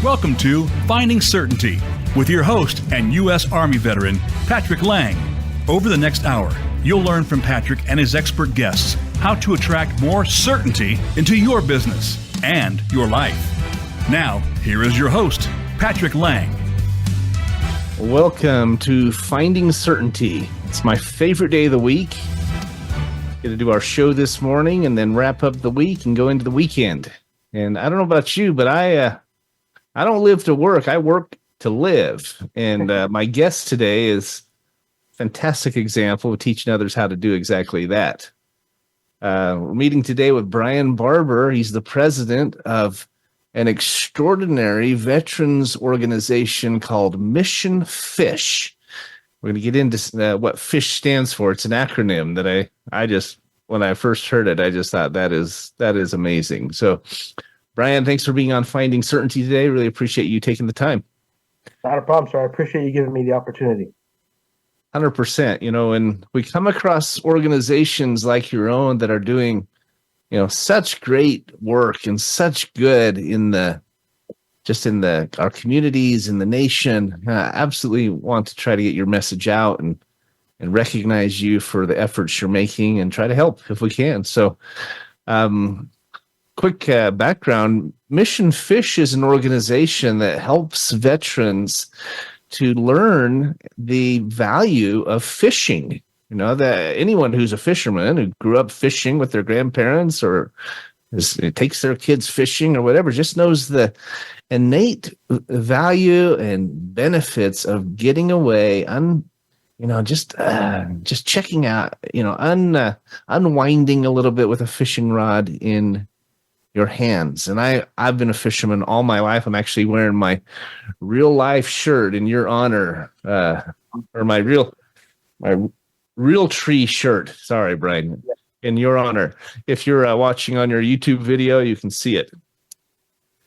Welcome to Finding Certainty with your host and U.S. Army veteran, Patrick Laing. Over the next hour, you'll learn from Patrick and his expert guests how to attract more certainty into your business and your life. Now, here is your host, Patrick Laing. Welcome to Finding Certainty. It's my favorite day of the week. Going to do our show this morning and then wrap up the week and go into the weekend. And I don't know about you, but I don't live to work. I work to live. And my guest today is a fantastic example of teaching others how to do exactly that. We're meeting today with Brian Barber. He's the president of an extraordinary veterans organization called Mission Fish. We're going to get into what FISH stands for. It's an acronym that I just, when I first heard it, I just thought that is amazing. So, Brian, thanks for being on Finding Certainty today. Really appreciate you taking the time. Not a problem, sir. I appreciate you giving me the opportunity. 100%. You know, and we come across organizations like your own that are doing, such great work and such good in our communities, in the nation. Absolutely want to try to get your message out and recognize you for the efforts you're making and try to help if we can. So, quick background, Mission Fish is an organization that helps veterans to learn the value of fishing. You know, that anyone who's a fisherman who grew up fishing with their grandparents or takes their kids fishing or whatever, just knows the innate value and benefits of getting away, just checking out, unwinding a little bit with a fishing rod in your hands. And I've been a fisherman all my life. I'm actually wearing my real life shirt in your honor, or my real tree shirt. Sorry, Brian, in your honor. If you're watching on your YouTube video, you can see it.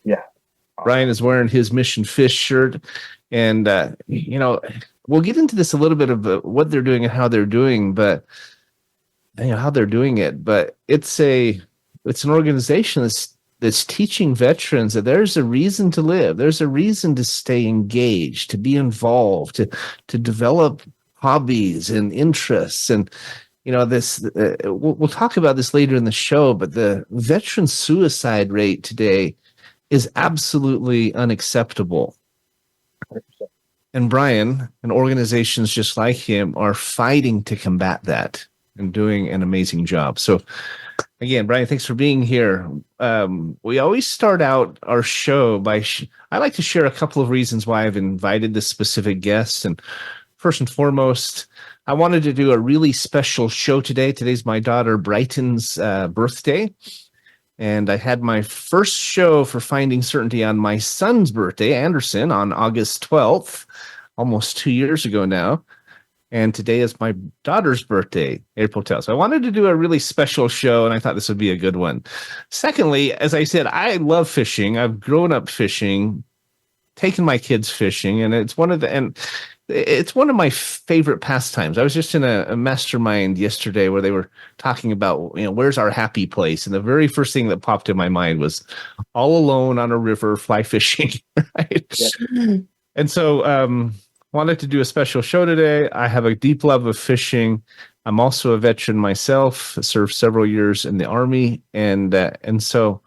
Yeah. Brian is wearing his Mission Fish shirt. And, we'll get into this a little bit of what they're doing and how they're doing, but how they're doing it. But it's an organization that's teaching veterans that there's a reason to live. There's a reason to stay engaged, to be involved, to develop hobbies and interests. And, we'll talk about this later in the show, but the veteran suicide rate today is absolutely unacceptable. 100%. And Brian and organizations just like him are fighting to combat that and doing an amazing job. So again, Brian, thanks for being here. We always start out our show by, I like to share a couple of reasons why I've invited this specific guest. And first and foremost, I wanted to do a really special show today. Today's my daughter Brighton's birthday. And I had my first show for Finding Certainty on my son's birthday, Anderson, on August 12th, almost 2 years ago now. And today is my daughter's birthday, April 12th. So I wanted to do a really special show, and I thought this would be a good one. Secondly, as I said, I love fishing. I've grown up fishing, taken my kids fishing, and it's one of my favorite pastimes. I was just in a mastermind yesterday where they were talking about, where's our happy place? And the very first thing that popped in my mind was all alone on a river, fly fishing, right? Yeah. And so, wanted to do a special show today. I have a deep love of fishing. I'm also a veteran myself, served several years in the Army. And so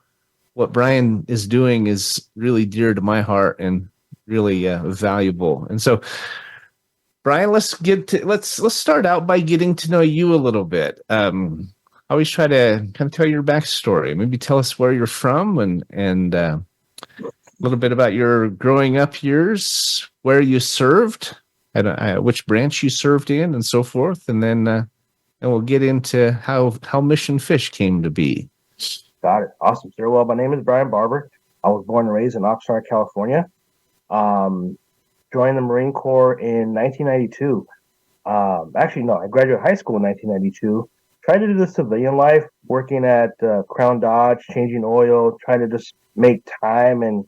what Brian is doing is really dear to my heart and really valuable. And so, Brian, let's start out by getting to know you a little bit. I always try to kind of tell your backstory. Maybe tell us where you're from and a little bit about your growing up years, where you served, which branch you served in, and so forth. And then we'll get into how Mission Fish came to be. Got it. Awesome, sir. Well, my name is Brian Barber. I was born and raised in Oxnard, California. Joined the Marine Corps in 1992. Actually, no, I graduated high school in 1992. Tried to do the civilian life, working at Crown Dodge, changing oil, trying to just make time and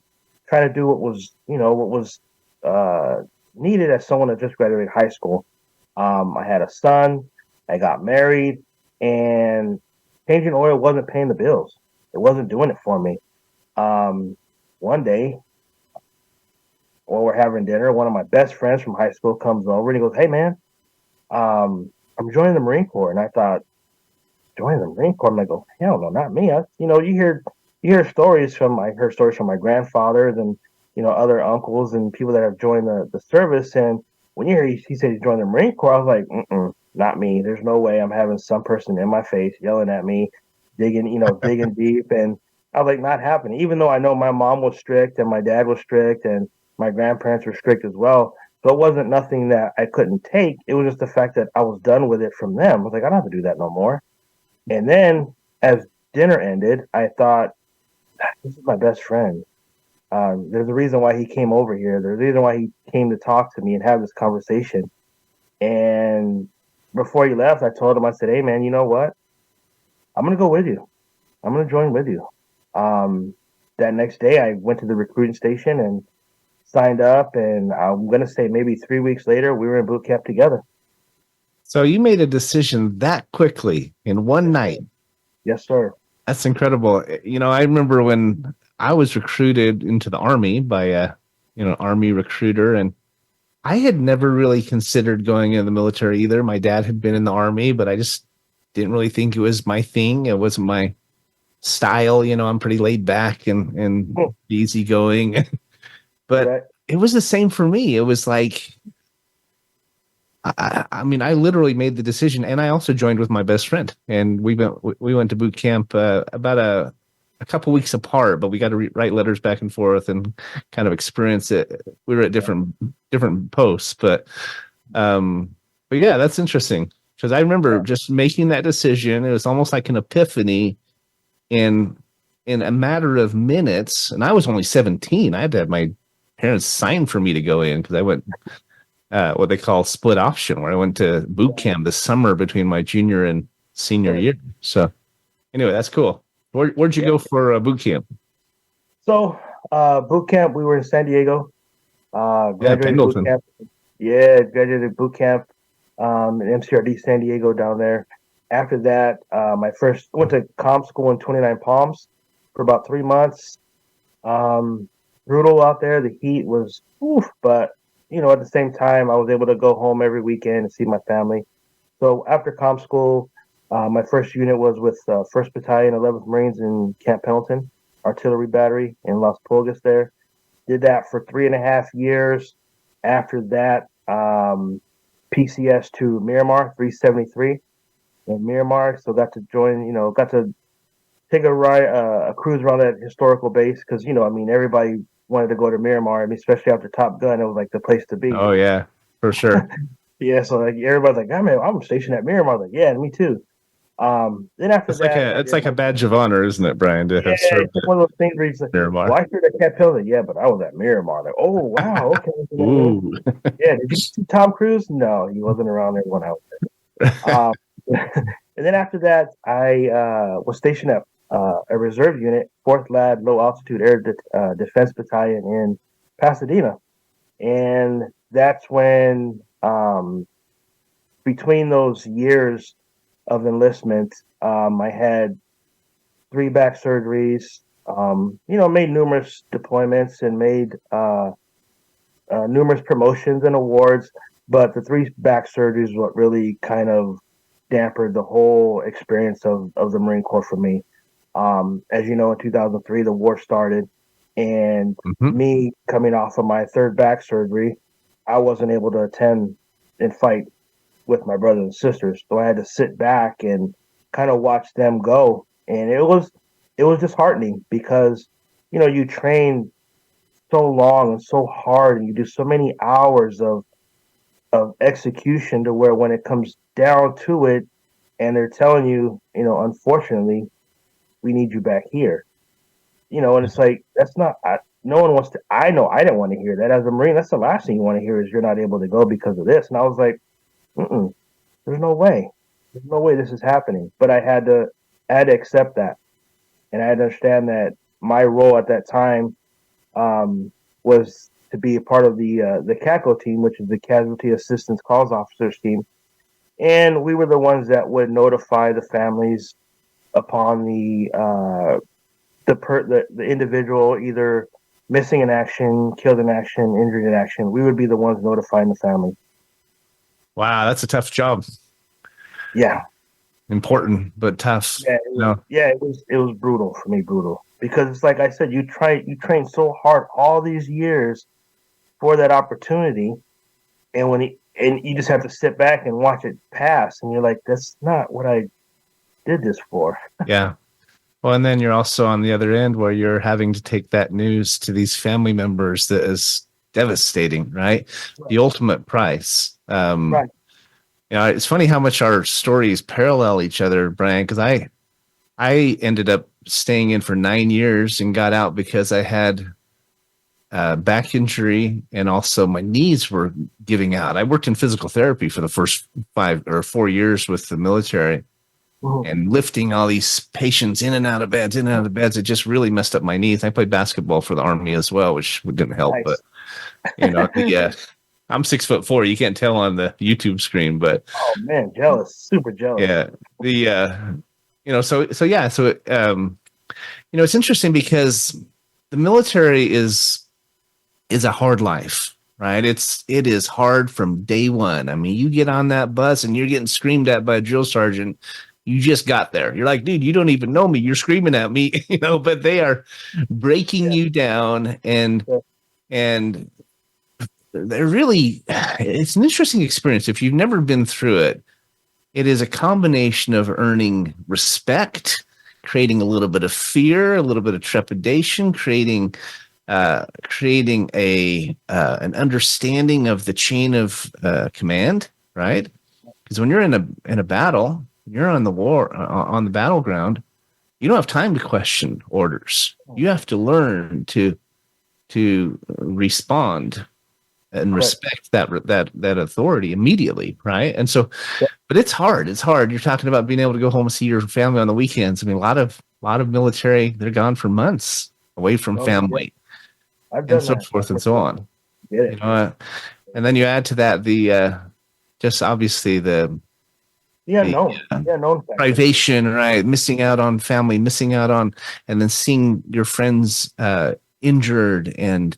trying to do what was needed as someone that just graduated high school. I had a son. I got married, and changing oil wasn't paying the bills. It wasn't doing it for me. One day, while we're having dinner, one of my best friends from high school comes over and he goes, "Hey man, I'm joining the Marine Corps." And I thought, joining the Marine Corps? I'm like, "Oh hell no, not me." You hear stories from I heard stories from my grandfathers and other uncles and people that have joined the service. And when you hear he said he joined the Marine Corps, I was like, not me. There's no way I'm having some person in my face yelling at me, digging deep. And I was like, not happening. Even though I know my mom was strict and my dad was strict and my grandparents were strict as well. So it wasn't nothing that I couldn't take. It was just the fact that I was done with it from them. I was like, I don't have to do that no more. And then as dinner ended, I thought, this is my best friend. There's a reason why he came over here. There's a reason why he came to talk to me and have this conversation. And before he left, I told him, I said, "Hey, man, you know what? I'm going to go with you. I'm going to join with you." That next day, I went to the recruiting station and signed up. And I'm going to say maybe 3 weeks later, we were in boot camp together. So you made a decision that quickly in one night. Yes, sir. That's incredible. I remember when I was recruited into the Army by a, Army recruiter, and I had never really considered going into the military either. My dad had been in the Army, but I just didn't really think it was my thing. It wasn't my style. I'm pretty laid back and easygoing. But Right. it was the same for me. It was like, I mean, I literally made the decision, and I also joined with my best friend, and we went to boot camp about a couple weeks apart, but we got to write letters back and forth and kind of experience it. We were at different posts, but yeah, that's interesting because I remember just making that decision. It was almost like an epiphany in a matter of minutes, and I was only 17. I had to have my parents sign for me to go in because I went. What they call split option, where I went to boot camp this summer between my junior and senior year. So anyway, that's cool. Where'd you go for boot camp? So boot camp, we were in San Diego. Graduated boot Pendleton. camp. Yeah, graduated boot camp in MCRD San Diego down there. After that, I went to comp school in 29 Palms for about 3 months. Brutal out there. The heat was, but at the same time, I was able to go home every weekend and see my family. So after comp school, my first unit was with 1st Battalion, 11th Marines in Camp Pendleton, Artillery Battery in Las Pulgas there. Did that for 3.5 years. After that, PCS to Miramar, 373 in Miramar. So got to take a cruise around that historical base because, everybody wanted to go to Miramar. I mean, especially after Top Gun, it was like the place to be. Oh yeah, for sure. Yeah, so like everybody's like, "Oh man, I'm stationed at Miramar." I'm like, yeah, me too. Then after It's like a badge of honor, isn't it, Brian, to have served it's one of those things where he's like, Miramar? "Well, I served at Camp Pendleton." Yeah, but I was at Miramar. Like, oh wow, okay. Ooh. Yeah, did you see Tom Cruise? No, he wasn't around there when I was there. And then after that, I was stationed at a reserve unit, 4th Lad Low Altitude Air Defense Battalion in Pasadena. And that's when, between those years of enlistment, I had 3 back surgeries, made numerous deployments and made numerous promotions and awards. But the 3 back surgeries is what really kind of dampened the whole experience of the Marine Corps for me. As you know, in 2003, the war started, and me coming off of my 3rd back surgery, I wasn't able to attend and fight with my brothers and sisters. So I had to sit back and kind of watch them go. And it was disheartening because, you train so long and so hard and you do so many hours of execution to where when it comes down to it and they're telling you, unfortunately, we need you back here. And it's like, that's not, no one wants to, I know I didn't want to hear that as a Marine. That's the last thing you want to hear is you're not able to go because of this. And I was like, there's no way. There's no way this is happening. But I had to accept that. And I had to understand that my role at that time was to be a part of the CACO team, which is the Casualty Assistance Calls Officers team. And we were the ones that would notify the families upon the individual either missing in action, killed in action, injured in action, we would be the ones notifying the family. Wow, that's a tough job. Yeah. Important, but tough. Yeah, it was brutal for me, brutal. Because it's like I said, you train so hard all these years for that opportunity, and you just have to sit back and watch it pass, and you're like, that's not what I did this for. Yeah. Well, and then you're also on the other end where you're having to take that news to these family members that is devastating, right? The ultimate price. Right. It's funny how much our stories parallel each other, Brian, because I ended up staying in for 9 years and got out because I had back injury and also my knees were giving out. I worked in physical therapy for the first 5 or 4 years with the military. And lifting all these patients in and out of beds, it just really messed up my knees. I played basketball for the Army as well, which didn't help. Nice. But I'm 6'4". You can't tell on the YouTube screen, but oh man, jealous, super jealous. Yeah, it's interesting because the military is a hard life. Right. It is hard from day one. I mean, you get on that bus and you're getting screamed at by a drill sergeant. You just got there. You're like, dude, you don't even know me. You're screaming at me, but they are breaking you down and they're really, it's an interesting experience. If you've never been through it, it is a combination of earning respect, creating a little bit of fear, a little bit of trepidation, creating an understanding of the chain of command, right? Because when you're in a battle, you're on the battleground, you don't have time to question orders. You have to learn to respond and respect that authority immediately, right? And so, but it's hard. It's hard. You're talking about being able to go home and see your family on the weekends. I mean, a lot of military, they're gone for months away from family. And so forth and so on. And then you add to that the just obviously the unknown privation, right? Missing out on family, and then seeing your friends injured and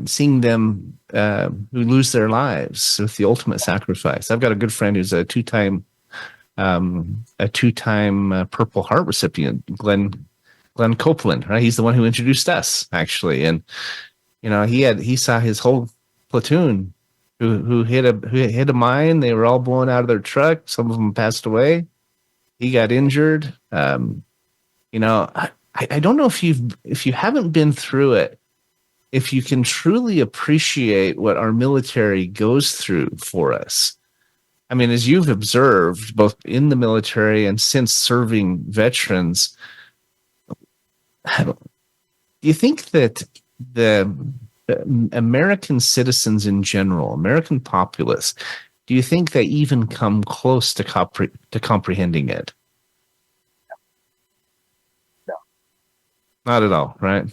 seeing them who lose their lives with the ultimate sacrifice. I've got a good friend who's a two-time Purple Heart recipient, Glenn Copeland, right? He's the one who introduced us, actually. And, he saw his whole platoon who hit a mine. They were all blown out of their truck. Some of them passed away. He got injured. I don't know if you haven't been through it, if you can truly appreciate what our military goes through for us. I mean, as you've observed, both in the military and since serving veterans, do you think that the American citizens in general, American populace, do you think they even come close to comprehending it? No. Not at all, right?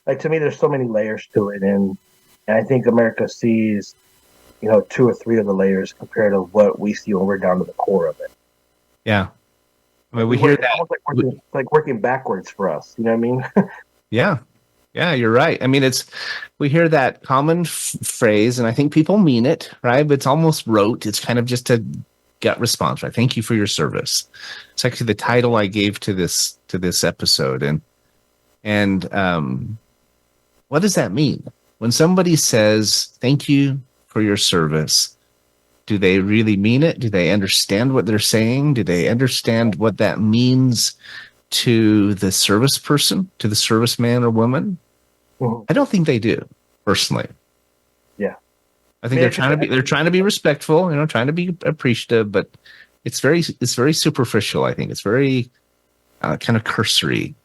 Like, to me, there's so many layers to it, and I think America sees, 2 or 3 of the layers compared to what we see when we're down to the core of it. Yeah. I mean, we hear that. It's like working backwards for us. You know what I mean? Yeah. Yeah, you're right. I mean, we hear that common phrase, and I think people mean it, right? But it's almost rote. It's kind of just a gut response, right? Thank you for your service. It's actually the title I gave to this episode. And what does that mean? When somebody says, thank you for your service, do they really mean it? Do they understand what they're saying? Do they understand what that means to the service person, to the serviceman or woman? Mm-hmm. I don't think they do, personally. Yeah. I think they're trying to be respectful, trying to be appreciative, but it's very superficial. I think it's very kind of cursory.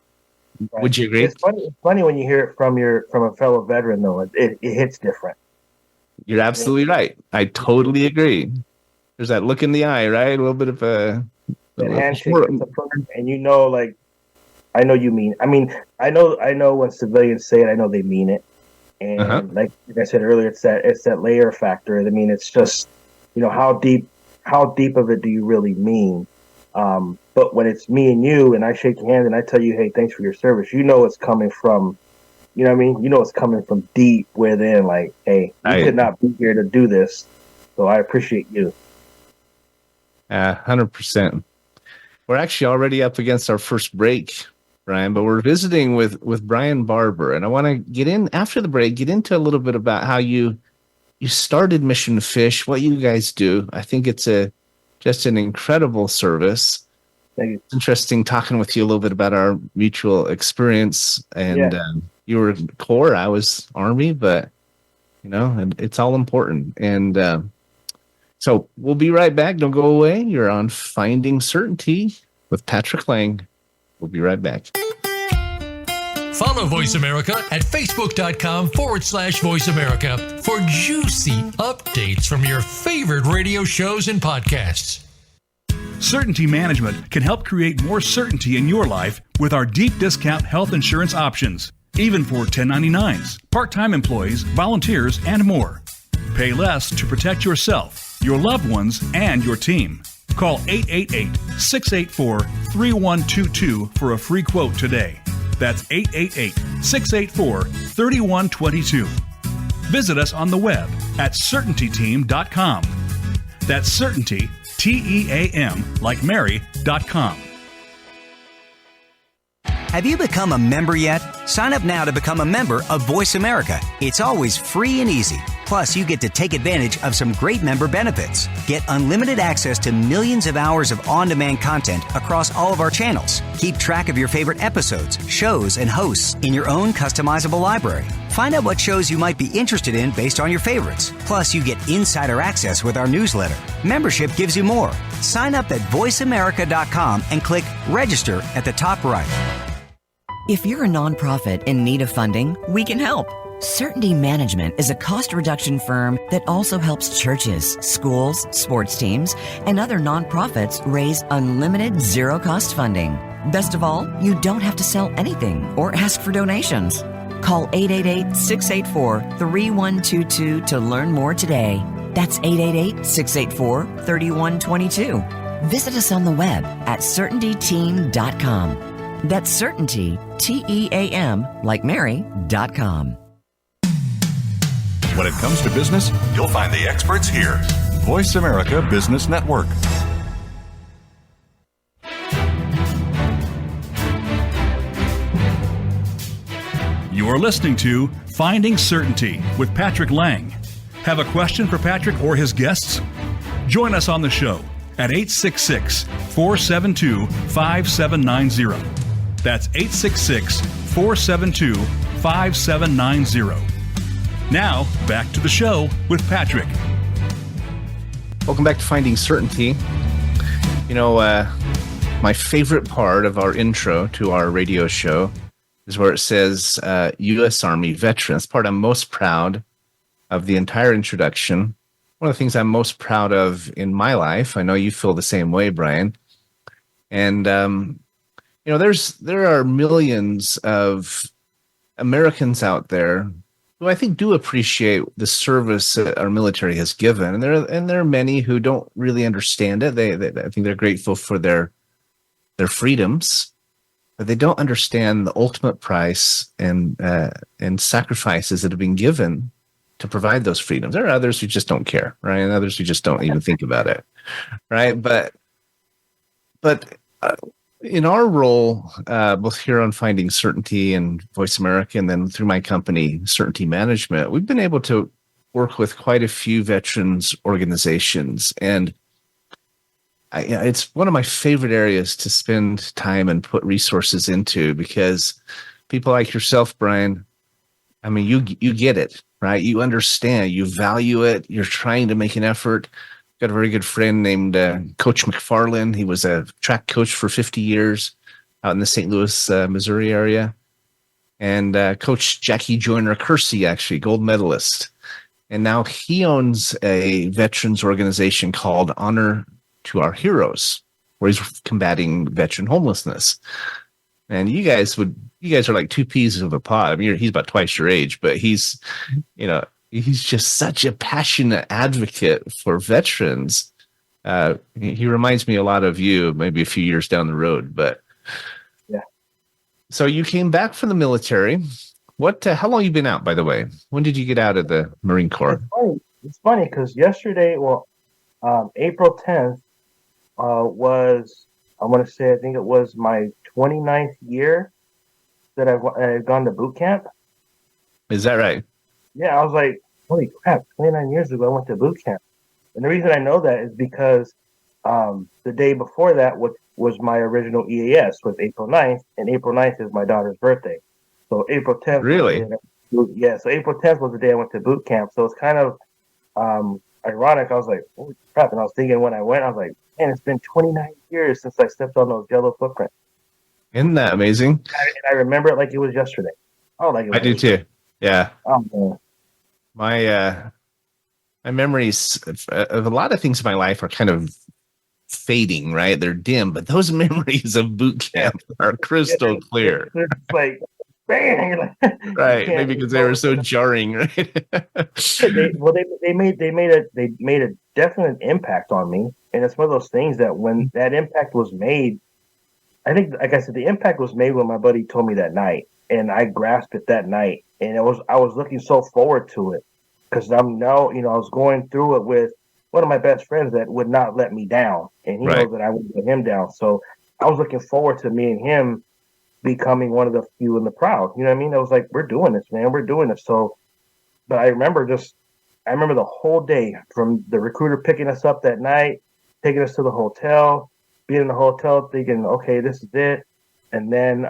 Right. Would you agree? It's funny when you hear it from a fellow veteran, though. It hits different. You're absolutely right. I totally agree. There's that look in the eye, right? A little bit of a handshake, and like, I know you mean. I mean, I know when civilians say it, I know they mean it. And like I said earlier, it's that layer factor. I mean, it's just how deep of it do you really mean? But when it's me and you, and I shake your hand and I tell you, hey, thanks for your service, it's coming from you know what I mean? You know it's coming from deep within. Like, hey, you could not be here to do this, so I appreciate you. 100%. We're actually already up against our first break, Brian, but we're visiting with Brian Barber, and I want to get in after the break, get into a little bit about how you started Mission Fish, what you guys do. I think it's just an incredible service. Thank you. It's interesting talking with you a little bit about our mutual experience. And you were Corps, I was Army, but it's all important. And so we'll be right back. Don't go away. You're on Finding Certainty with Patrick Laing. We'll be right back. Follow Voice America at facebook.com/Voice America for juicy updates from your favorite radio shows and podcasts. Certainty Management can help create more certainty in your life with our deep discount health insurance options, even for 1099s, part-time employees, volunteers, and more. Pay less to protect yourself, your loved ones, and your team. Call 888-684-3122 for a free quote today. That's 888-684-3122. Visit us on the web at CertaintyTeam.com. That's Certainty, TEAM, like Mary.com. Have you become a member yet? Sign up now to become a member of Voice America. It's always free and easy. Plus, you get to take advantage of some great member benefits. Get unlimited access to millions of hours of on-demand content across all of our channels. Keep track of your favorite episodes, shows, and hosts in your own customizable library. Find out what shows you might be interested in based on your favorites. Plus, you get insider access with our newsletter. Membership gives you more. Sign up at voiceamerica.com and click Register at the top right. If you're a nonprofit in need of funding, we can help. Certainty Management is a cost reduction firm that also helps churches, schools, sports teams, and other nonprofits raise unlimited zero-cost funding. Best of all, you don't have to sell anything or ask for donations. Call 888-684-3122 to learn more today. That's 888-684-3122. Visit us on the web at CertaintyTeam.com. That's Certainty, TEAM, like Mary.com. When it comes to business, you'll find the experts here. Voice America Business Network. You are listening to Finding Certainty with Patrick Laing. Have a question for Patrick or his guests? Join us on the show at 866-472-5790. That's 866-472-5790. Now, back to the show with Patrick. Welcome back to Finding Certainty. My favorite part of our intro to our radio show is where it says U.S. Army veteran. It's the part I'm most proud of the entire introduction. One of the things I'm most proud of in my life. I know you feel the same way, Brian. And there are millions of Americans out there who I think do appreciate the service that our military has given, and there are many who don't really understand it. I think they're grateful for their freedoms, but they don't understand the ultimate price and sacrifices that have been given to provide those freedoms. There are others who just don't care, right, and others who just don't even think about it, right? But in our role, both here on Finding Certainty and Voice America, and then through my company, Certainty Management, we've been able to work with quite a few veterans organizations. And it's one of my favorite areas to spend time and put resources into, because people like yourself, Brian, I mean, you get it, right? You understand, you value it. You're trying to make an effort. Got a very good friend named Coach McFarland. He was a track coach for 50 years out in the St. Louis, Missouri area. And Coach Jackie Joyner-Kersey, actually, gold medalist. And now he owns a veterans organization called Honor to Our Heroes, where he's combating veteran homelessness. And you guys are like two peas of a pod. I mean, he's about twice your age, but he's just such a passionate advocate for veterans. He reminds me a lot of you, maybe a few years down the road. But yeah. So you came back from the military, What? How long you been out, by the way? When did you get out of the Marine Corps? It's funny because yesterday, April 10th was, I want to say, I think it was my 29th year that I had gone to boot camp. Is that right? Yeah, I was like, holy crap, 29 years ago I went to boot camp. And the reason I know that is because the day before that, which was my original EAS, was April 9th, and April 9th is my daughter's birthday. So April 10th. Really? So April 10th was the day I went to boot camp. So it's kind of ironic. I was like, holy crap. And I was thinking when I went, I was like, man, it's been 29 years since I stepped on those yellow footprints. Isn't that amazing? And I remember it like it was yesterday. Oh, like it was I do too. Yeah. Oh, man. My memories of a lot of things in my life are kind of fading, right? They're dim, but those memories of boot camp are crystal clear. It's like, bang! You're like, Right. Maybe because they were so jarring, right? they made a definite impact on me. And it's one of those things that when that impact was made, I think, like I said, the impact was made when my buddy told me that night. And I grasped it that night. And I was looking so forward to it. Because I'm now, I was going through it with one of my best friends that would not let me down. And he knows that I wouldn't let him down. So I was looking forward to me and him becoming one of the few in the crowd. You know what I mean? I was like, we're doing this, man. We're doing this. So, but I remember the whole day from the recruiter picking us up that night, taking us to the hotel, being in the hotel thinking, okay, this is it. And then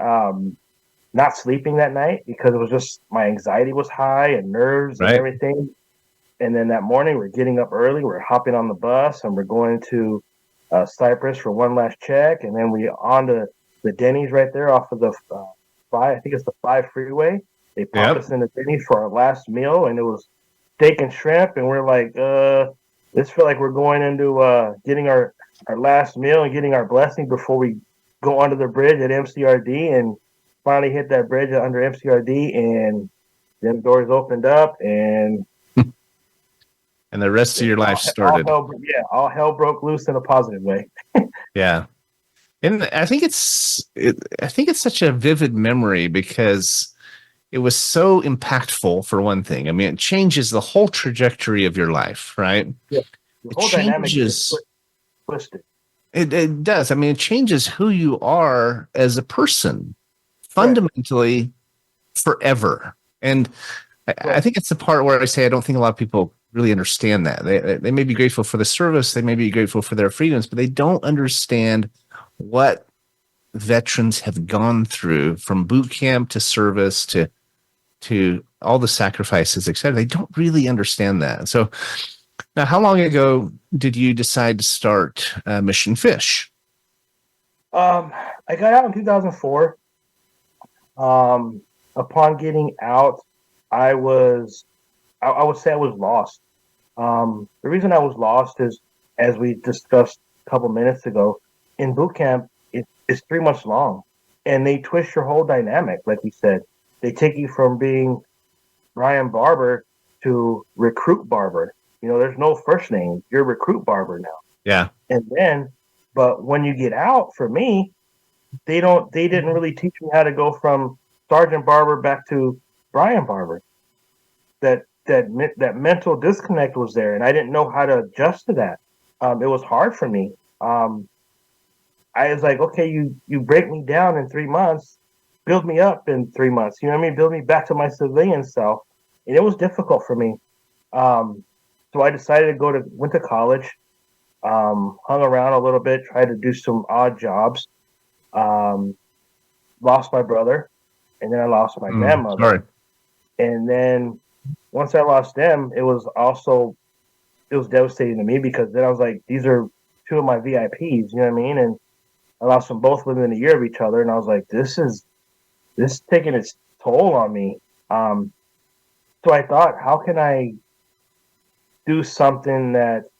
not sleeping that night because it was just my anxiety was high and nerves and everything. And then that morning we're getting up early, we're hopping on the bus and we're going to Cypress for one last check. And then we on to the Denny's right there off of the 5 freeway. They popped us in the Denny's for our last meal and it was steak and shrimp. And we're like, this feel like we're going into getting our last meal and getting our blessing before we go onto the bridge at MCRD and finally hit that bridge under MCRD and then doors opened up and the rest of your life started. All hell broke loose in a positive way. Yeah. And I think it's such a vivid memory because it was so impactful for one thing. I mean, it changes the whole trajectory of your life, right? Yeah. The whole dynamic is twisted. It does. I mean, it changes who you are as a person fundamentally forever. And I think it's the part where I say I don't think a lot of people really understand that. They may be grateful for the service, they may be grateful for their freedoms, but they don't understand what veterans have gone through from boot camp to service to all the sacrifices, etc. They don't really understand that. So now, how long ago did you decide to start Mission Fish? I got out in 2004. Upon getting out, I would say I was lost. The reason I was lost is, as we discussed a couple minutes ago, in boot camp, it's 3 months long, and they twist your whole dynamic. Like we said, they take you from being Brian Barber to recruit Barber. There's no first name. You're recruit Barber now. Yeah. And then, but when you get out, for me, they didn't really teach me how to go from Sergeant Barber back to Brian Barber. That mental disconnect was there, and I didn't know how to adjust to that. It was hard for me. I was like, okay, you break me down in 3 months, build me up in 3 months. You know what I mean? Build me back to my civilian self, and it was difficult for me. So I decided to went to college, hung around a little bit, tried to do some odd jobs. Lost my brother, and then I lost my grandmother. Sorry. And then once I lost them, it was devastating to me because then I was like, these are two of my VIPs, you know what I mean? And I lost them both within a year of each other, and I was like, this is taking its toll on me. So I thought, how can I do something that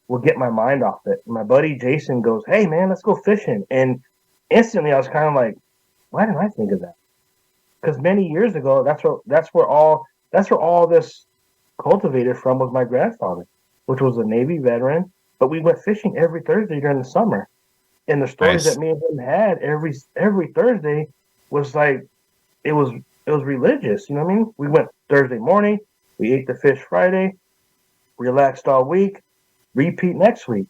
will get my mind off it? And my buddy Jason goes, hey man, let's go fishing. And instantly I was kind of like, why didn't I think of that? Because many years ago, that's where all this cultivated from was my grandfather, which was a Navy veteran. But we went fishing every Thursday during the summer, and the stories that me and him had every Thursday was like it was religious. You know what I mean? We went Thursday morning, we ate the fish Friday, relaxed all week, repeat next week.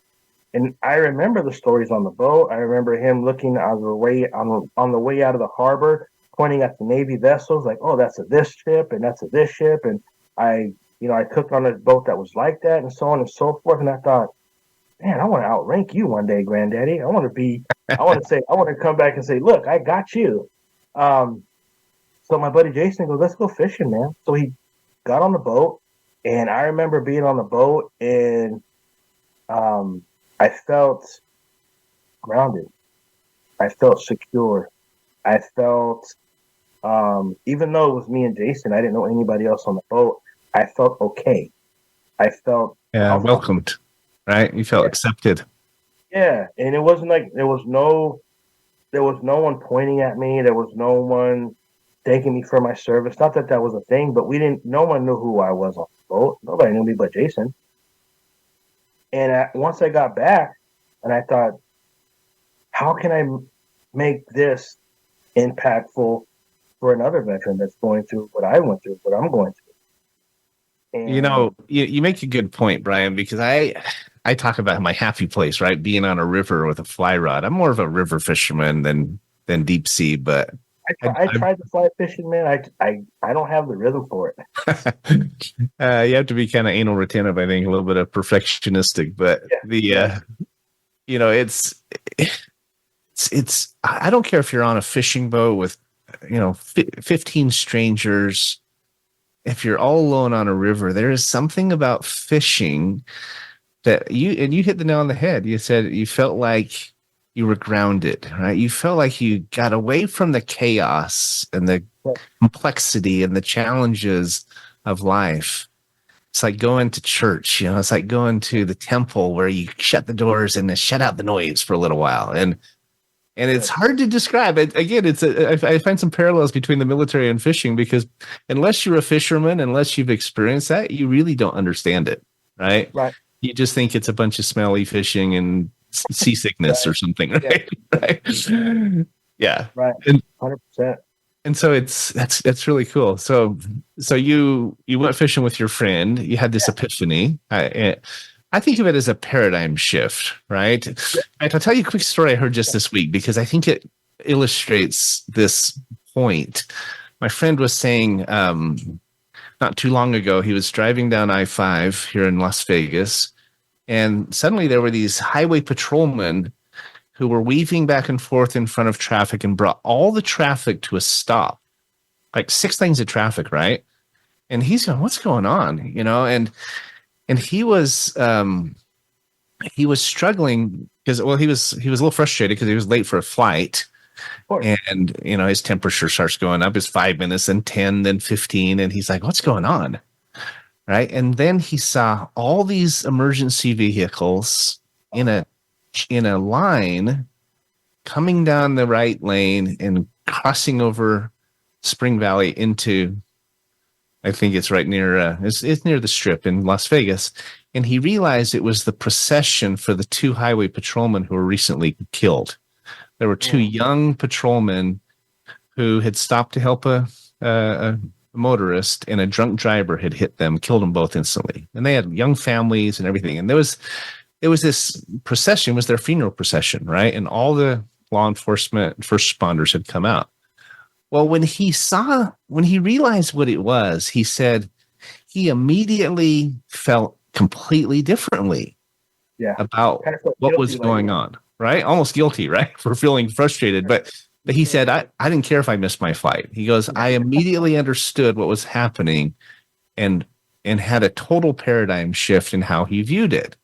And I remember the stories on the boat. I remember him looking on the way out of the harbor, pointing at the Navy vessels, like, "Oh, that's a this ship, and that's a this ship." And I cooked on a boat that was like that, and so on and so forth. And I thought, man, I want to outrank you one day, Granddaddy. I want to come back and say, look, I got you. So my buddy Jason goes, let's go fishing, man. So he got on the boat, and I remember being on the boat, and I felt grounded. I felt secure. I felt, even though it was me and Jason, I didn't know anybody else on the boat. I felt okay. I felt welcomed, right? You felt accepted. Yeah, and it wasn't like there was no one pointing at me. There was no one thanking me for my service. Not that that was a thing, but no one knew who I was on the boat. Nobody knew me but Jason. And once I got back, and I thought, how can I make this impactful for another veteran that's going through what I went through, what I'm going through? And, you make a good point, Brian, because I talk about my happy place, right? Being on a river with a fly rod. I'm more of a river fisherman than deep sea, but I tried to fly fishing, man. I don't have the rhythm for it. You have to be kind of anal retentive, I think, a little bit of perfectionistic, but it's I don't care if you're on a fishing boat with 15 strangers. If you're all alone on a river, there is something about fishing that you hit the nail on the head. You said you felt like you were grounded, right? You felt like you got away from the chaos and the complexity and the challenges of life. It's like going to church, it's like going to the temple where you shut the doors and shut out the noise for a little while. And it's hard to describe it. Again, I find some parallels between the military and fishing, because unless you're a fisherman, unless you've experienced that, you really don't understand it, right? Right. You just think it's a bunch of smelly fishing and seasickness or something, right? Yeah. Right. 100%. And so that's really cool. So you went fishing with your friend. You had this epiphany. I think of it as a paradigm shift, right? I'll tell you a quick story I heard just this week, because I think it illustrates this point. My friend was saying not too long ago, he was driving down I-5 here in Las Vegas, and suddenly there were these highway patrolmen who were weaving back and forth in front of traffic and brought all the traffic to a stop, like 6 lanes of traffic, right? And he's going, what's going on? And he was struggling because, he was a little frustrated because he was late for a flight. And, his temperature starts going up. It's 5 minutes, then 10, then 15. And he's like, what's going on? Right. And then he saw all these emergency vehicles in a line coming down the right lane and crossing over Spring Valley into, I think it's right near, it's near the Strip in Las Vegas. And he realized it was the procession for the 2 highway patrolmen who were recently killed. There were 2 young patrolmen who had stopped to help a motorist, and a drunk driver had hit them, killed them both instantly. And they had young families and everything. And there was this procession, was their funeral procession, right? And all the law enforcement, first responders had come out. Well, when he realized what it was, he said he immediately felt completely differently about what was going on, right? Almost guilty, right? For feeling frustrated. But he said, I didn't care if I missed my flight. He goes, I immediately understood what was happening and had a total paradigm shift in how he viewed it.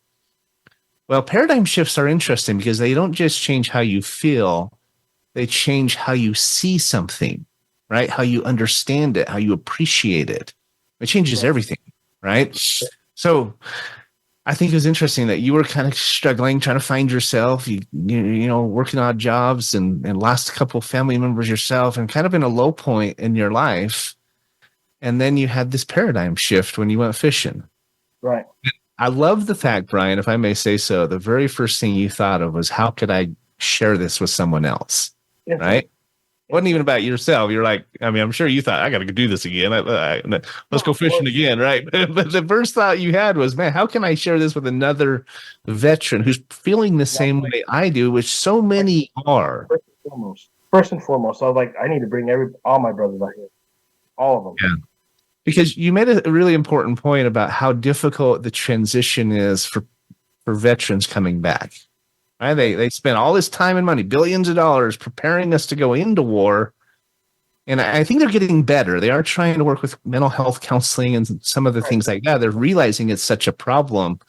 Well, paradigm shifts are interesting because they don't just change how you feel, they change how you see something, right? How you understand it, how you appreciate it. It changes everything, right? So I think it was interesting that you were kind of struggling, trying to find yourself, you working odd jobs and lost a couple of family members yourself, and kind of in a low point in your life. And then you had this paradigm shift when you went fishing. Right. I love the fact, Brian, if I may say so, the very first thing you thought of was, how could I share this with someone else? Yes. Right? wasn't even about yourself. You're like, I mean, I'm sure you thought, I got to do this again. Let's go fishing again, right? But the first thought you had was, man, how can I share this with another veteran who's feeling the same way I do, which so many are. First and foremost, I was like, I need to bring all my brothers out here, all of them. Yeah. Because you made a really important point about how difficult the transition is for veterans coming back. Right? They spend all this time and money, billions of dollars, preparing us to go into war. And I think they're getting better. They are trying to work with mental health counseling and some of the things like that. They're realizing it's such a problem.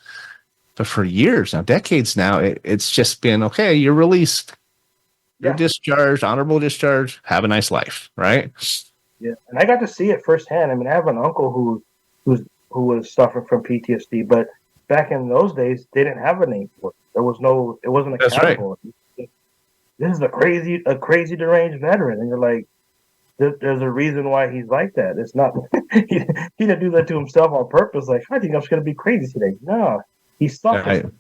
But for years now, decades now, it's just been, okay, you're released. You're discharged, honorable discharge. Have a nice life, right? Yeah, and I got to see it firsthand. I mean, I have an uncle who was suffering from PTSD, but back in those days, they didn't have a name for it. It wasn't a category. Right. This is a crazy deranged veteran, and you're like, there's a reason why he's like that. It's not he didn't do that to himself on purpose. Like, I think I'm just gonna be crazy today. No, he's suffering. Right.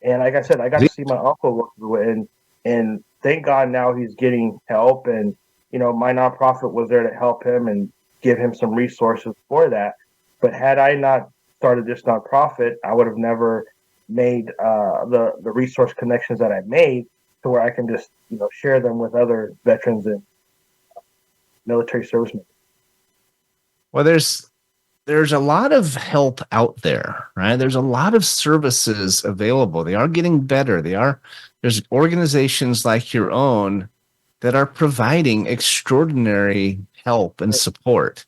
And like I said, I got to see my uncle work through it, and thank God now he's getting help. And my nonprofit was there to help him and give him some resources for that. But had I not started this nonprofit, I would have never made the resource connections that I made to where I can just share them with other veterans and military servicemen. Well, there's a lot of help out there, right? There's a lot of services available. They are getting better. There's organizations like your own that are providing extraordinary help and support.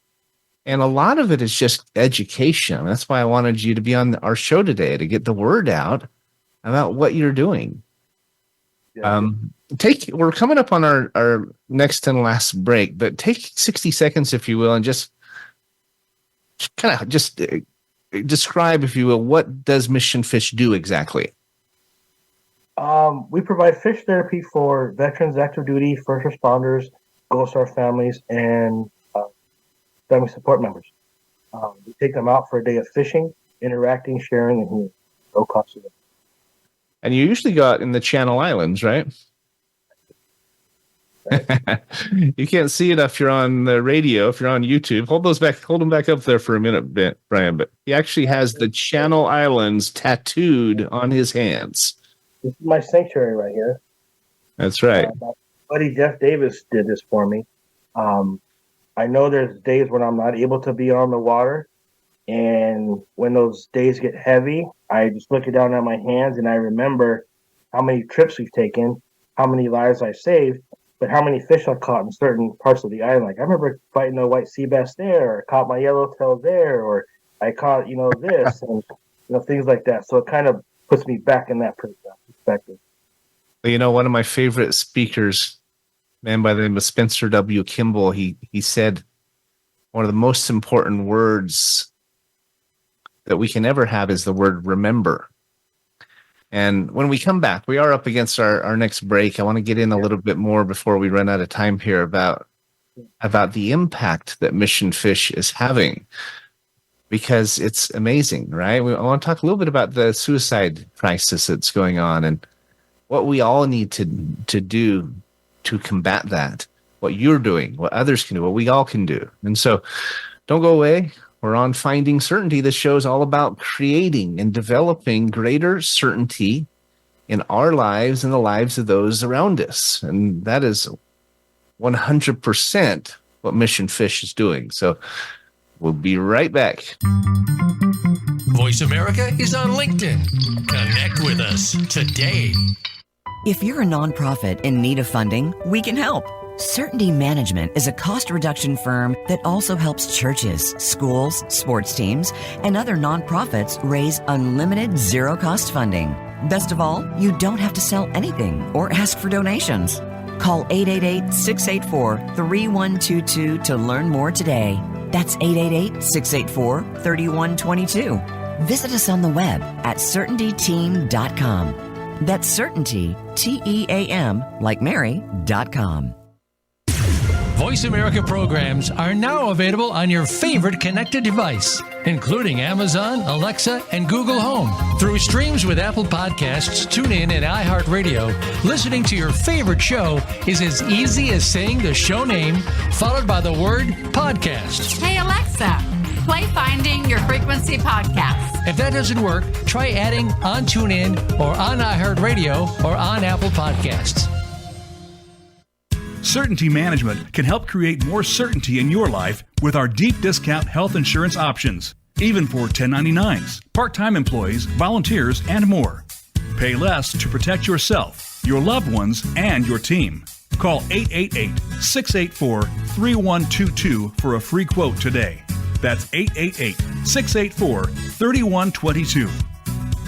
And a lot of it is just education. That's why I wanted you to be on our show today, to get the word out about what you're doing. Yeah. We're coming up on our next and last break, but take 60 seconds, if you will, and just kind of describe, if you will, what does Mission Fish do exactly? We provide fish therapy for veterans, active duty, first responders, Gold Star families, and family support members. We take them out for a day of fishing, interacting, sharing, and healing. No cost to them. And you usually go out in the Channel Islands, right? You can't see it if you're on the radio, if you're on YouTube. Hold them back up there for a minute, Brian. But he actually has the Channel Islands tattooed on his hands. This is my sanctuary right here. That's right. My buddy Jeff Davis did this for me. I know there's days when I'm not able to be on the water, and when those days get heavy, I just look down at my hands and I remember how many trips we've taken, how many lives I saved, but how many fish I caught in certain parts of the island. Like, I remember fighting a white sea bass there, or caught my yellowtail there, or I caught this, and things like that. So it kind of puts me back in that perspective. One of my favorite speakers, man by the name of Spencer W. Kimball, he said one of the most important words that we can ever have is the word remember. And when we come back, we are up against our next break. I want to get in a little bit more before we run out of time here about the impact that Mission Fish is having, because it's amazing, right? I want to talk a little bit about the suicide crisis that's going on and what we all need to do to combat that, what you're doing, what others can do, what we all can do. And so don't go away. We're on Finding Certainty. This show is all about creating and developing greater certainty in our lives and the lives of those around us. And that is 100% what Mission Fish is doing. So we'll be right back. Voice America is on LinkedIn. Connect with us today. If you're a nonprofit in need of funding, we can help. Certainty Management is a cost reduction firm that also helps churches, schools, sports teams, and other nonprofits raise unlimited zero-cost funding. Best of all, you don't have to sell anything or ask for donations. Call 888-684-3122 to learn more today. That's 888-684-3122. Visit us on the web at CertaintyTeam.com. That's Certainty, TEAM, like Mary.com. Voice America programs are now available on your favorite connected device, including Amazon, Alexa, and Google Home. Through streams with Apple Podcasts, TuneIn, and iHeartRadio, listening to your favorite show is as easy as saying the show name followed by the word podcast. Hey, Alexa, play Finding Your Frequency podcast. If that doesn't work, try adding on TuneIn or on iHeartRadio or on Apple Podcasts. Certainty Management can help create more certainty in your life with our deep discount health insurance options, even for 1099s, part-time employees, volunteers, and more. Pay less to protect yourself, your loved ones, and your team. Call 888-684-3122 for a free quote today. That's 888-684-3122.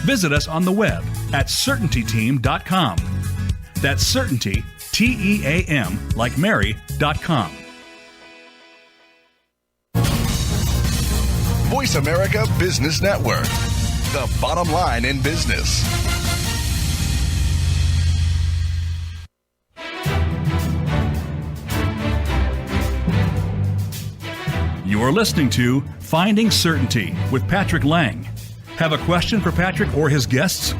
Visit us on the web at CertaintyTeam.com. That's Certainty, TEAM, like Mary.com. Voice America Business Network, the bottom line in business. You're listening to Finding Certainty with Patrick Laing. Have a question for Patrick or his guests?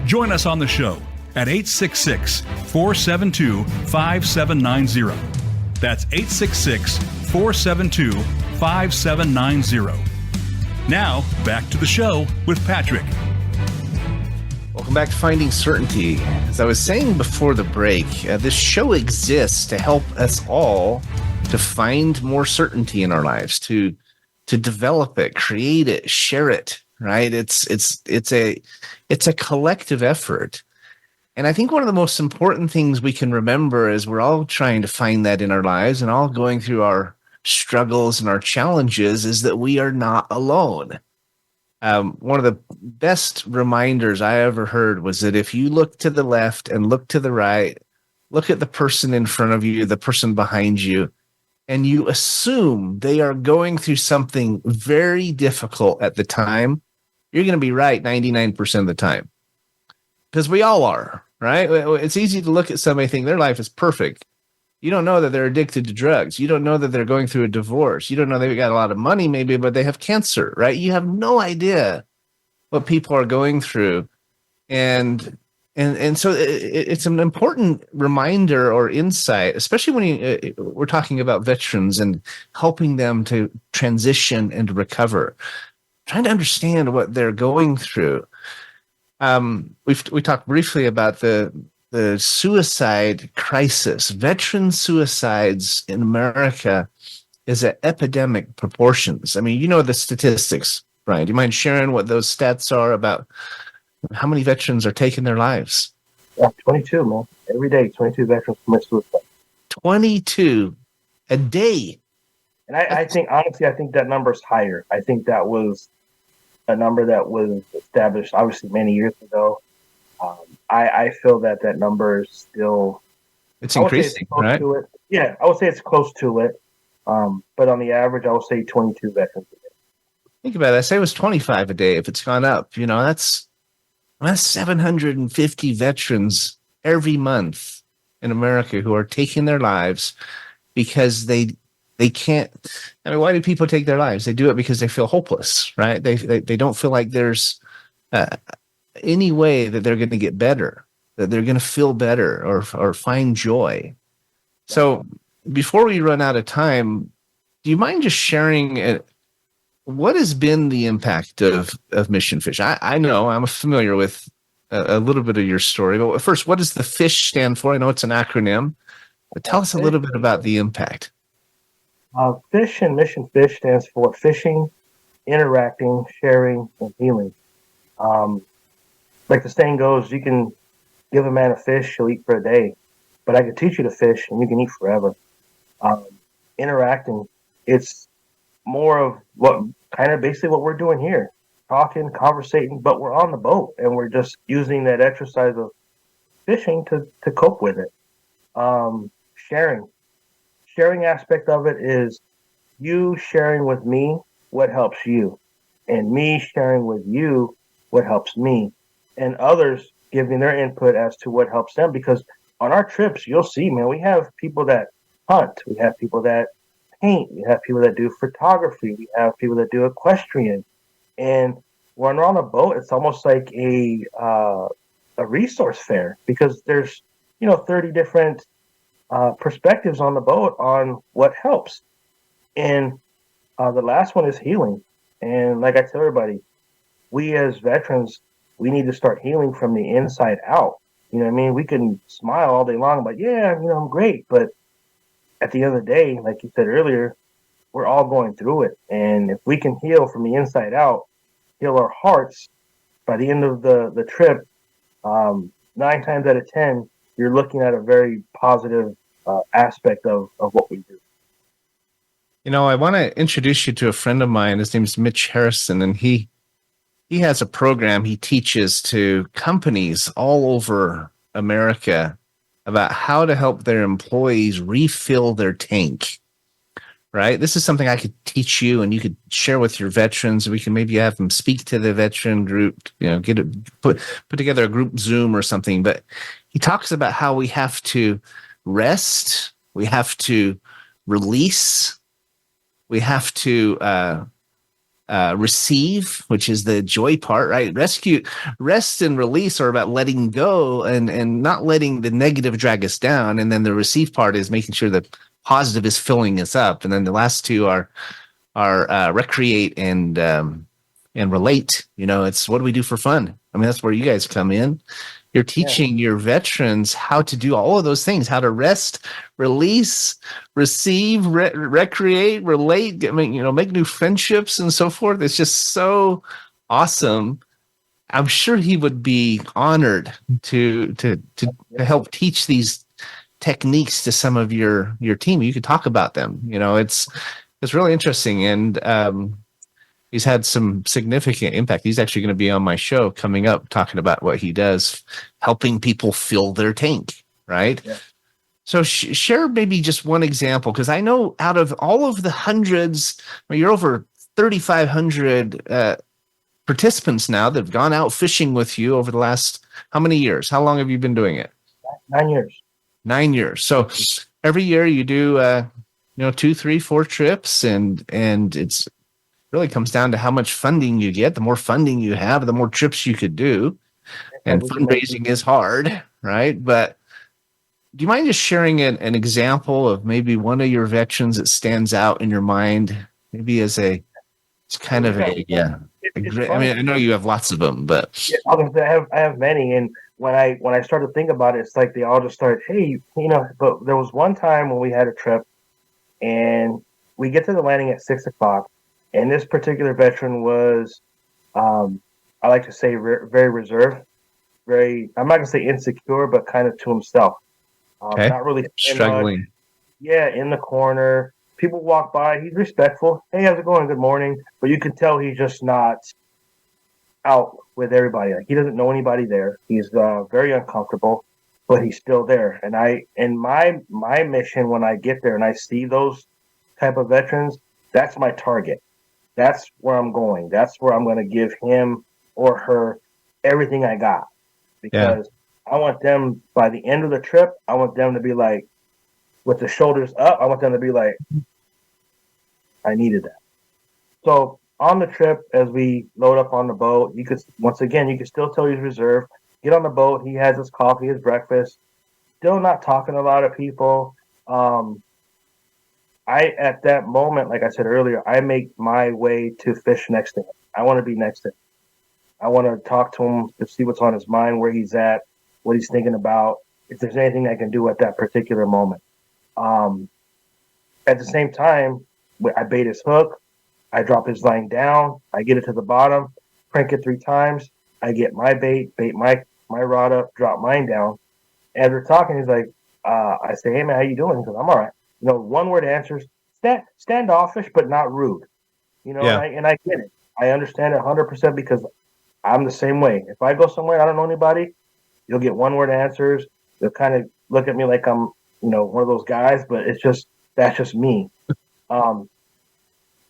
Join us on the show at 866-472-5790. That's 866-472-5790. Now, back to the show with Patrick. Welcome back to Finding Certainty. As I was saying before the break, this show exists to help us all to find more certainty in our lives, to develop it, create it, share it, right? It's a collective effort. And I think one of the most important things we can remember is we're all trying to find that in our lives and all going through our struggles and our challenges is that we are not alone. One of the best reminders I ever heard was that if you look to the left and look to the right, look at the person in front of you, the person behind you, and you assume they are going through something very difficult at the time, you're going to be right 99% of the time. Because we all are, right? It's easy to look at somebody and think their life is perfect. You don't know that they're addicted to drugs. You don't know that they're going through a divorce. You don't know they've got a lot of money maybe, but they have cancer, right? You have no idea what people are going through. And so it's an important reminder or insight, especially when we're talking about veterans and helping them to transition and recover, trying to understand what they're going through. We talked briefly about the suicide crisis. Veteran suicides in America is at epidemic proportions. I mean, you know the statistics, Brian. Do you mind sharing what those stats are about how many veterans are taking their lives? Yeah, 22, man. Every day, 22 veterans commit suicide. 22 a day. And I think, honestly, I think that number is higher. I think that was a number that was established, obviously, many years ago. I feel that number is still... It's increasing, right? To it. Yeah, I would say it's close to it. But on the average, I would say 22 veterans a day. Think about it. I say it was 25 a day if it's gone up. You know, that's 750 veterans every month in America who are taking their lives because they can't. I mean, why do people take their lives? They do it because they feel hopeless, right? They don't feel like there's any way that they're going to get better, that they're going to feel better or find joy. So before we run out of time, do you mind just sharing what has been the impact of Mission Fish? I know I'm familiar with a little bit of your story, but first, what does the FISH stand for? I know it's an acronym, but tell us a little bit about the impact. FISH and Mission Fish stands for fishing, interacting, sharing, and healing. Like the saying goes, you can give a man a fish, he'll eat for a day, but I can teach you to fish and you can eat forever. Interacting, it's more of what kind of basically what we're doing here, talking, conversating, but we're on the boat and we're just using that exercise of fishing to cope with it. Sharing aspect of it is you sharing with me what helps you and me sharing with you what helps me and others giving their input as to what helps them, because on our trips, you'll see, man, we have people that hunt. We have people that paint. We have people that do photography. We have people that do equestrian. And when we're on a boat, it's almost like a resource fair, because there's 30 different perspectives on the boat on what helps. And the last one is healing. And like I tell everybody, we as veterans, we need to start healing from the inside out. You know what I mean? We can smile all day long, but yeah, I'm great. But at the end of the day, like you said earlier, we're all going through it. And if we can heal from the inside out, heal our hearts, by the end of the trip, 9 times out of 10, you're looking at a very positive aspect of what we do. I want to introduce you to a friend of mine. His name is Mitch Harrison, and he has a program he teaches to companies all over America about how to help their employees refill their tank. Right? This is something I could teach you, and you could share with your veterans. We can maybe have them speak to the veteran group, put together a group Zoom or something. But he talks about how we have to rest, we have to release, we have to receive, which is the joy part, right? Rest and release are about letting go and not letting the negative drag us down. And then the receive part is making sure that positive is filling us up. And then the last two are recreate and relate. It's what do we do for fun? I mean, that's where you guys come in. You're teaching your veterans how to do all of those things, how to rest, release, receive, recreate, relate, make new friendships and so forth. It's just so awesome. I'm sure he would be honored to help teach these techniques to some of your team. You could talk about them. It's really interesting. And he's had some significant impact. He's actually going to be on my show coming up, talking about what he does, helping people fill their tank, right? Yeah. So share maybe just one example, because I know out of all of the hundreds, you're over 3,500 participants now that have gone out fishing with you over the last, how many years? How long have you been doing it? 9 years. 9 years. So every year you do, 2, 3, 4 trips, and it's really comes down to how much funding you get. The more funding you have, the more trips you could do. And fundraising is hard, right? But do you mind just sharing an example of maybe one of your veterans that stands out in your mind, maybe as I know you have lots of them, but I have many. And when I started to think about it, it's like they all just started, hey, but there was one time when we had a trip and we get to the landing at 6:00. And this particular veteran was, I like to say, very reserved, I'm not going to say insecure, but kind of to himself. Okay. Not really struggling. In the corner. People walk by. He's respectful. Hey, how's it going? Good morning. But you can tell he's just not out with everybody. Like, he doesn't know anybody there. He's very uncomfortable, but he's still there. And my mission when I get there and I see those type of veterans, that's my target. That's where I'm going. That's where I'm going to give him or her everything I got. Because I want them, by the end of the trip, I want them to be like, with the shoulders up, I want them to be like, I needed that. So on the trip, as we load up on the boat, you could still tell he's reserved. Get on the boat. He has his coffee, his breakfast. Still not talking to a lot of people. At that moment, like I said earlier, I make my way to fish next to him. I want to be next to him. I want to talk to him to see what's on his mind, where he's at, what he's thinking about, if there's anything I can do at that particular moment. At the same time, I bait his hook. I drop his line down. I get it to the bottom, crank it 3 times. I get my bait my rod up, drop mine down. As we're talking, he's like, I say, hey, man, how you doing? He goes, I'm all right. One-word answers, standoffish, but not rude. And I get it. I understand it 100% because I'm the same way. If I go somewhere and I don't know anybody, you'll get one-word answers. They'll kind of look at me like I'm, one of those guys, but that's just me.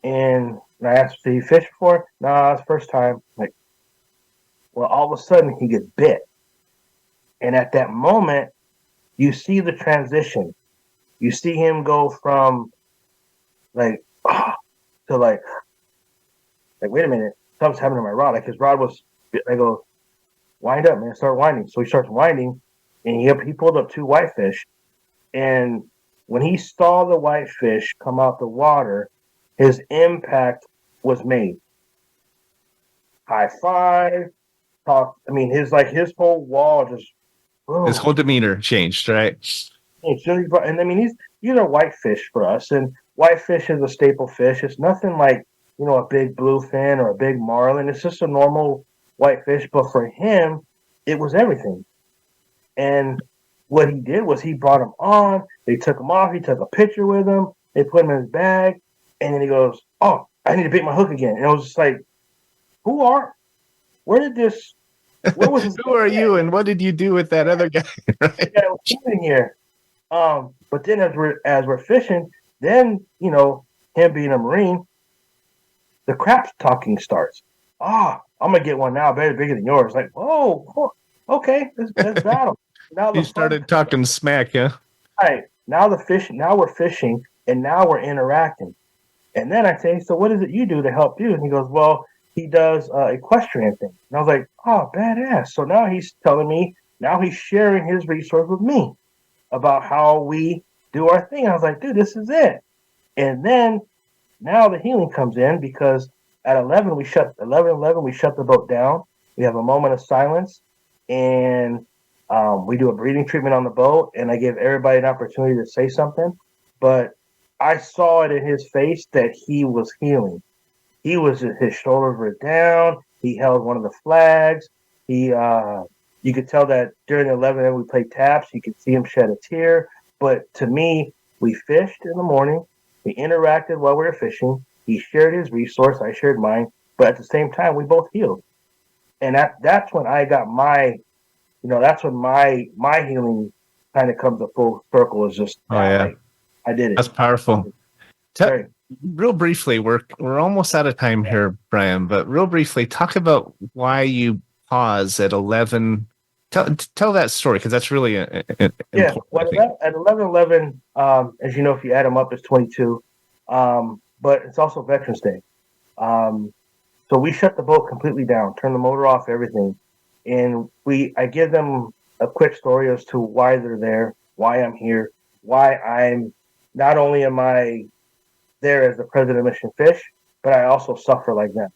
And I asked, did he fish before? No, it's first time. Like, well, all of a sudden he gets bit. And at that moment, you see the transition. you see him go from like to like wait a minute, something's happening to my rod. Like his rod was, I go, wind up, man, start winding. So he starts winding, and he pulled up 2 whitefish, and when he saw the whitefish come out the water, his impact was made. High five, talk. I mean, his whole wall just boom. His whole demeanor changed, right? And I mean, these are whitefish for us, and whitefish is a staple fish. It's nothing like, you know, a big bluefin or a big marlin. It's just a normal whitefish, but for him, it was everything. And what he did was he brought him on. They took him off. He took a picture with him. They put him in his bag, and then he goes, "Oh, I need to bait my hook again." And it was just like, where was this? Who are you, and what did you do with that other guy? Right? Yeah, we're in here. But then as we're fishing, then, you know, him being a Marine, the crap talking starts. I'm gonna get one now, better bigger than yours. Like, whoa, okay, let's battle. Now You started talking smack, yeah? Right. Now we're fishing, and now we're interacting. And then I say, so what is it you do to help you? And he goes, well, he does equestrian thing. And I was like, oh, badass. So now he's telling me, now he's sharing his resource with me about how we do our thing. I was like, dude, this is it. And then now the healing comes in, because at 11 we shut the boat down. We have a moment of silence, and we do a breathing treatment on the boat, and I give everybody an opportunity to say something. But I saw it in his face that he was healing. His shoulders were down. He held one of the flags. You could tell that during the 11 we played taps. You could see him shed a tear. But to me, we fished in the morning. We interacted while we were fishing. He shared his resource. I shared mine. But at the same time, we both healed. And that's when I got that's when my healing kind of comes to full circle. Is just, I did it. That's powerful. Real briefly, we're almost out of time here, Brian, but real briefly, talk about why you pause at 11. Tell that story, because that's really important. Well, at 11/11, as you know, if you add them up, it's 22. But it's also Veterans Day. So we shut the boat completely down, turn the motor off, everything. And I give them a quick story as to why they're there, why I'm here, why I'm not only am I there as the president of Mission Fish, but I also suffer like them.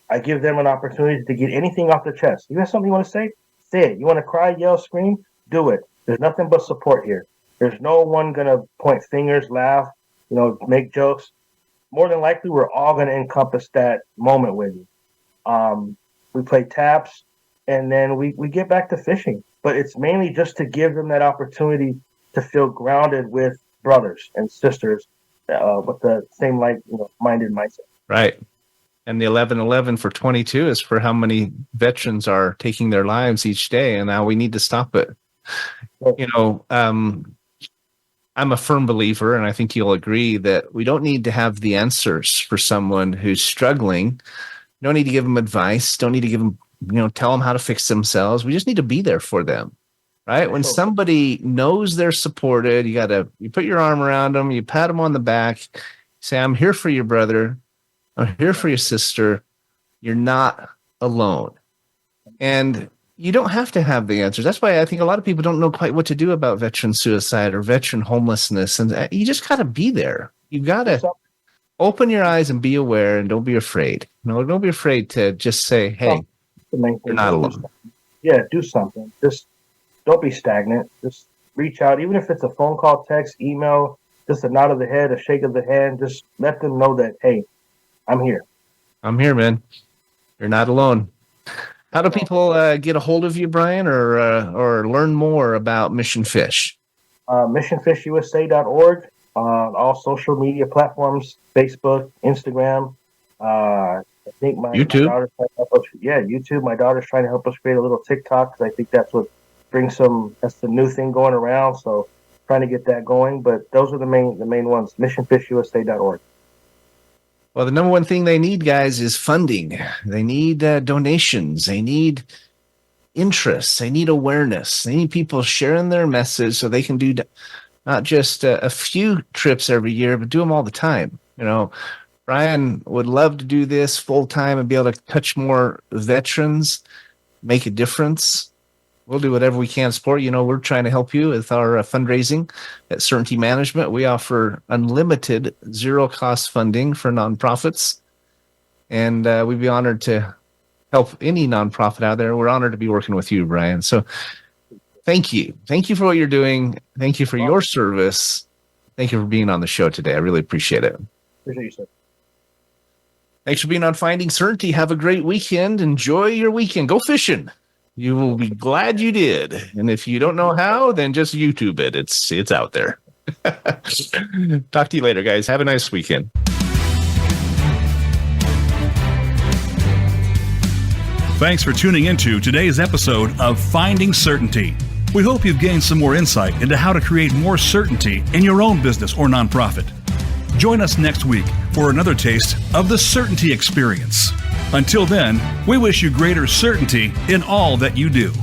I give them an opportunity to get anything off their chest. You have something you want to say? Say it. You want to cry, yell, scream? Do it. There's nothing but support here. There's no one going to point fingers, laugh, make jokes. More than likely, we're all going to encompass that moment with you. We play taps, and then we get back to fishing. But it's mainly just to give them that opportunity to feel grounded with brothers and sisters with the same minded mindset. Right. And the 11/11 for 22 is for how many veterans are taking their lives each day, and now we need to stop it. I'm a firm believer, and I think you'll agree, that we don't need to have the answers for someone who's struggling. Don't need to give them advice. Don't need to give them, tell them how to fix themselves. We just need to be there for them, right? When somebody knows they're supported, you put your arm around them, you pat them on the back, say, I'm here for your brother. I'm here for your sister. You're not alone. And you don't have to have the answers. That's why I think a lot of people don't know quite what to do about veteran suicide or veteran homelessness. And you just got to be there. You got to open your eyes and be aware, and don't be afraid. Don't be afraid to just say, hey, you're not alone. Yeah, do something. Just don't be stagnant. Just reach out. Even if it's a phone call, text, email, just a nod of the head, a shake of the hand. Just let them know that, hey, I'm here. I'm here, man. You're not alone. How do people get a hold of you, Brian, or learn more about Mission Fish? MissionFishUSA.org on all social media platforms: Facebook, Instagram. I think YouTube. My daughter's trying to help us. Yeah, YouTube. My daughter's trying to help us create a little TikTok, because I think that's what brings that's the new thing going around. So trying to get that going. But those are the main ones. MissionFishUSA.org. Well, the number one thing they need, guys, is funding. They need donations. They need interest. They need awareness. They need people sharing their message so they can do not just a few trips every year, but do them all the time. Brian would love to do this full time and be able to touch more veterans, make a difference. We'll do whatever we can to support. We're trying to help you with our fundraising at Certainty Management. We offer unlimited zero-cost funding for nonprofits, and we'd be honored to help any nonprofit out there. We're honored to be working with you, Brian. So thank you. Thank you for what you're doing. Thank you for your service. Thank you for being on the show today. I really appreciate it. Appreciate you, sir. Thanks for being on Finding Certainty. Have a great weekend. Enjoy your weekend. Go fishing. You will be glad you did. And if you don't know how, then just YouTube it. It's out there. Talk to you later, guys. Have a nice weekend. Thanks for tuning into today's episode of Finding Certainty. We hope you've gained some more insight into how to create more certainty in your own business or nonprofit. Join us next week for another taste of the Certainty Experience. Until then, we wish you greater certainty in all that you do.